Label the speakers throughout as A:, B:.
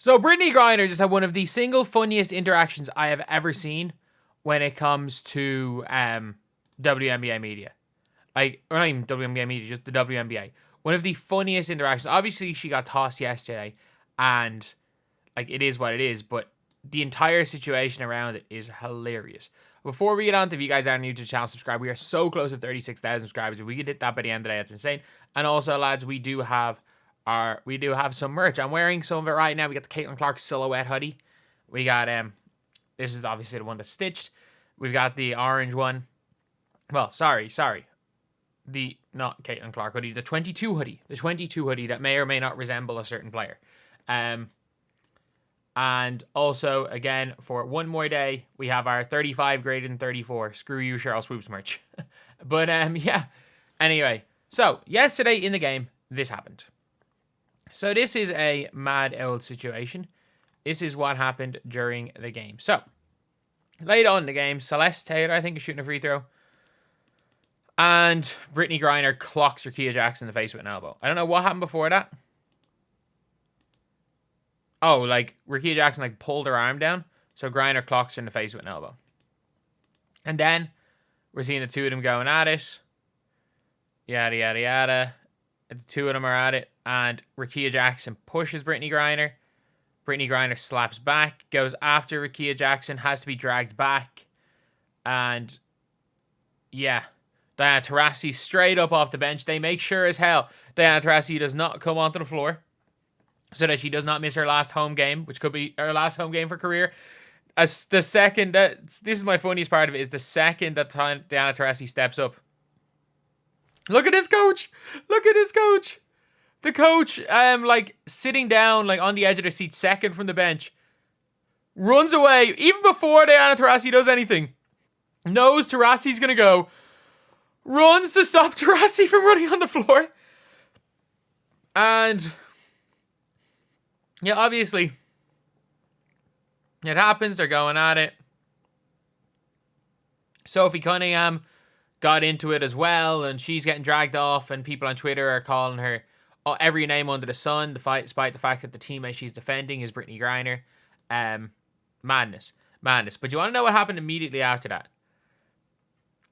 A: So Brittney Griner just had one of the single funniest interactions I have ever seen when it comes to WNBA media. Like, or not even WNBA media, just the WNBA. One of the funniest interactions. Obviously, she got tossed yesterday, and like it is what it is, but the entire situation around it is hilarious. Before we get on to, if you guys are new to the channel, subscribe. We are so close to 36,000 subscribers. If we could hit that by the end of the day, that's insane. And also, lads, we do have some merch. I'm wearing some of it right now. We got the Caitlin Clark silhouette hoodie. We got this is obviously the one that's stitched. We've got the orange one. Well, sorry. The not Caitlin Clark hoodie, the 22 hoodie. The 22 hoodie that may or may not resemble a certain player. And also, again, for one more day, we have our 35 graded and 34. Screw you, Cheryl Swoops merch. But, yeah. Anyway, so, yesterday in the game, this happened. So, this is a mad old situation. This is what happened during the game. So, late on in the game, Celeste Taylor, I think, is shooting a free throw. And Brittney Griner clocks Rickea Jackson in the face with an elbow. I don't know what happened before that. Oh, like, Rickea Jackson, like, pulled her arm down. So Griner clocks her in the face with an elbow. And then, we're seeing the two of them going at it. Yada, yada, yada. The two of them are at it. And Rickea Jackson pushes Brittney Griner. Brittney Griner slaps back. Goes after Rickea Jackson. Has to be dragged back. And, yeah. Diana Taurasi straight up off the bench. They make sure as hell Diana Taurasi does not come onto the floor, so that she does not miss her last home game, which could be her last home game for career. As the second that, this is my funniest part of it, is the second that Diana Taurasi steps up. Look at this coach. Look at this coach. The coach, like sitting down, like on the edge of their seat, second from the bench, runs away even before Diana Taurasi does anything. Knows Taurasi's gonna go. Runs to stop Taurasi from running on the floor. And yeah, obviously, it happens. They're going at it. Sophie Cunningham got into it as well, and she's getting dragged off, and people on Twitter are calling her every name under the sun, despite the fact that the teammate she's defending is Brittney Griner. Madness. But you want to know what happened immediately after that?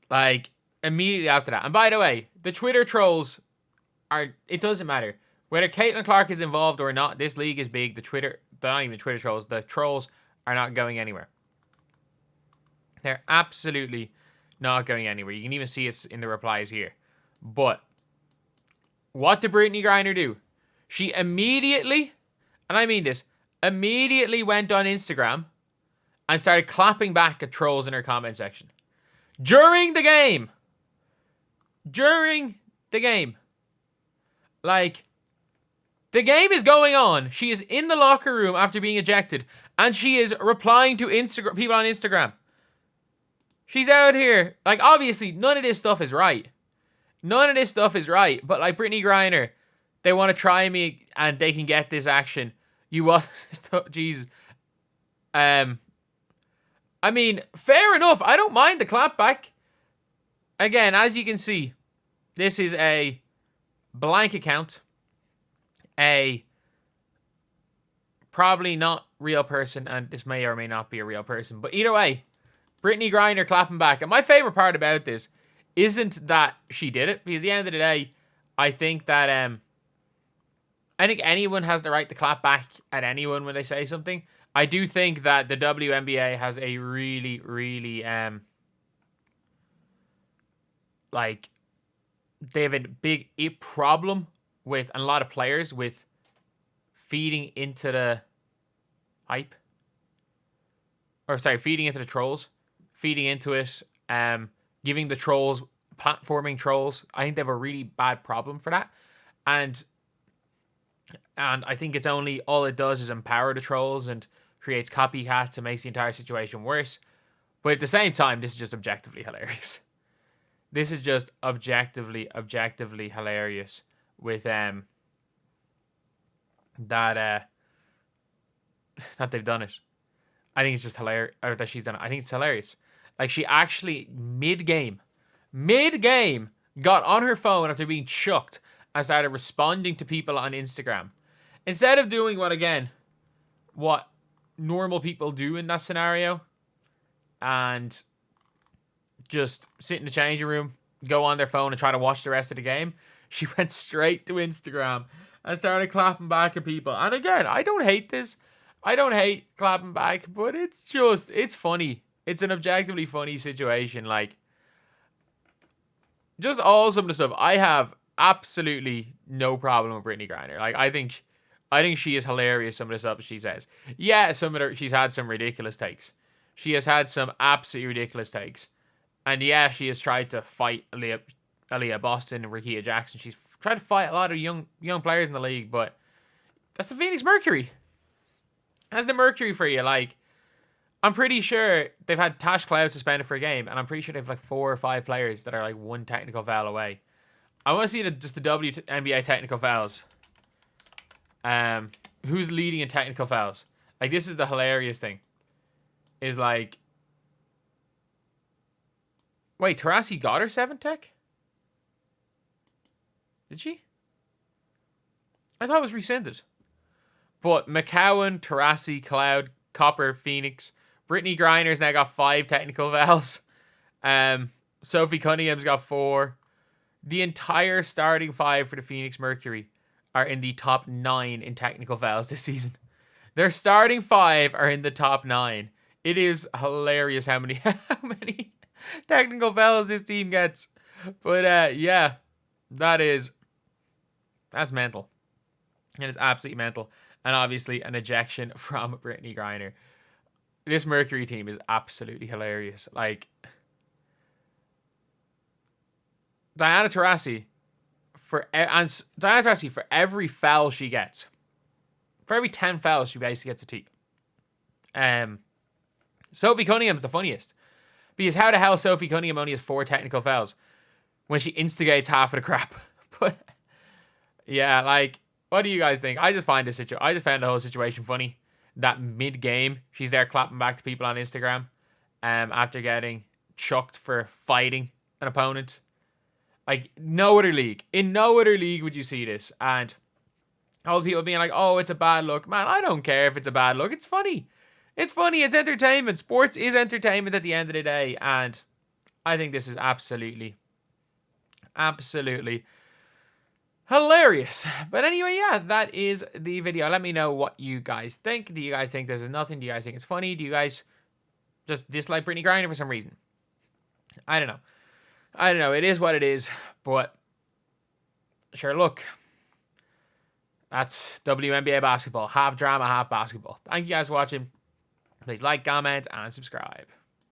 A: Like, immediately after that. And by the way, the Twitter trolls it doesn't matter. Whether Caitlin Clark is involved or not, this league is big. They're not even the Twitter trolls. The trolls are not going anywhere. They're absolutely not going anywhere. You can even see it's in the replies here. But what did Brittney Griner do? She immediately, and I mean this, immediately went on Instagram and started clapping back at trolls in her comment section. During the game. Like, the game is going on. She is in the locker room after being ejected, and she is replying to people on Instagram. She's out here. Like, obviously, none of this stuff is right. But, like, Brittney Griner, they want to try me, and they can get this action. You want this stuff? Jesus. I mean, fair enough. I don't mind the clapback. Again, as you can see, this is a blank account. A probably not real person, and this may or may not be a real person, but either way, Brittney Griner clapping back. And my favorite part about this isn't that she did it, because at the end of the day, I think that I think anyone has the right to clap back at anyone when they say something. I do think that the WNBA has a really, really like, they have a big problem with, and a lot of players, with feeding into the hype. Or, sorry, feeding into the trolls. Feeding into it. Giving the trolls, platforming trolls. I think they have a really bad problem for that. And I think it's only, all it does is empower the trolls and creates copycats and makes the entire situation worse. But at the same time, this is just objectively hilarious. This is just objectively hilarious with that that they've done it. I think it's just hilarious, or that she's done it. I think it's hilarious. Like, she actually mid-game got on her phone after being chucked and started responding to people on Instagram. Instead of doing what, again, what normal people do in that scenario and just sit in the changing room, go on their phone and try to watch the rest of the game. She went straight to Instagram and started clapping back at people. And again, I don't hate this. I don't hate clapping back, but it's funny. It's an objectively funny situation. Like, just all some of the stuff. I have absolutely no problem with Brittney Griner. Like, I think she is hilarious, some of the stuff she says. Yeah, she's had some ridiculous takes. She has had some absolutely ridiculous takes. And yeah, she has tried to fight Aaliyah Boston and Rickea Jackson. She's tried to fight a lot of young players in the league, but that's the Phoenix Mercury. That's the Mercury for you. Like, I'm pretty sure they've had Tash Cloud suspended for a game, and I'm pretty sure they have like 4 or 5 players that are like one technical foul away. I want to see just the WNBA technical fouls. Who's leading in technical fouls? Like, this is the hilarious thing. Is like, wait, Taurasi got her 7 tech? Did she? I thought it was rescinded. But McCowan, Taurasi, Cloud, Copper, Phoenix, Brittney Griner's now got 5 technical fouls. Sophie Cunningham's got 4. The entire starting 5 for the Phoenix Mercury are in the top 9 in technical fouls this season. Their starting 5 are in the top 9. It is hilarious how many technical fouls this team gets. But yeah, that's mental. It is absolutely mental. And obviously an ejection from Brittney Griner. This Mercury team is absolutely hilarious. Like, Diana Taurasi, for every foul she gets, for every 10 fouls, she basically gets a T. Sophie Cunningham's the funniest. Because how the hell Sophie Cunningham only has 4 technical fouls when she instigates half of the crap? But yeah, like, what do you guys think? I just found the whole situation funny. That mid-game, she's there clapping back to people on Instagram after getting chucked for fighting an opponent. Like, in no other league would you see this. And all the people being like, oh, it's a bad look. Man, I don't care if it's a bad look. It's funny. It's funny. It's entertainment. Sports is entertainment at the end of the day. And I think this is absolutely hilarious. But anyway, yeah, that is the video. Let me know what you guys think. Do you guys think this is nothing? Do you guys think it's funny? Do you guys just dislike Brittney Griner for some reason? I don't know. It is what it is. But sure, look. That's WNBA basketball. Half drama, half basketball. Thank you guys for watching. Please like, comment, and subscribe.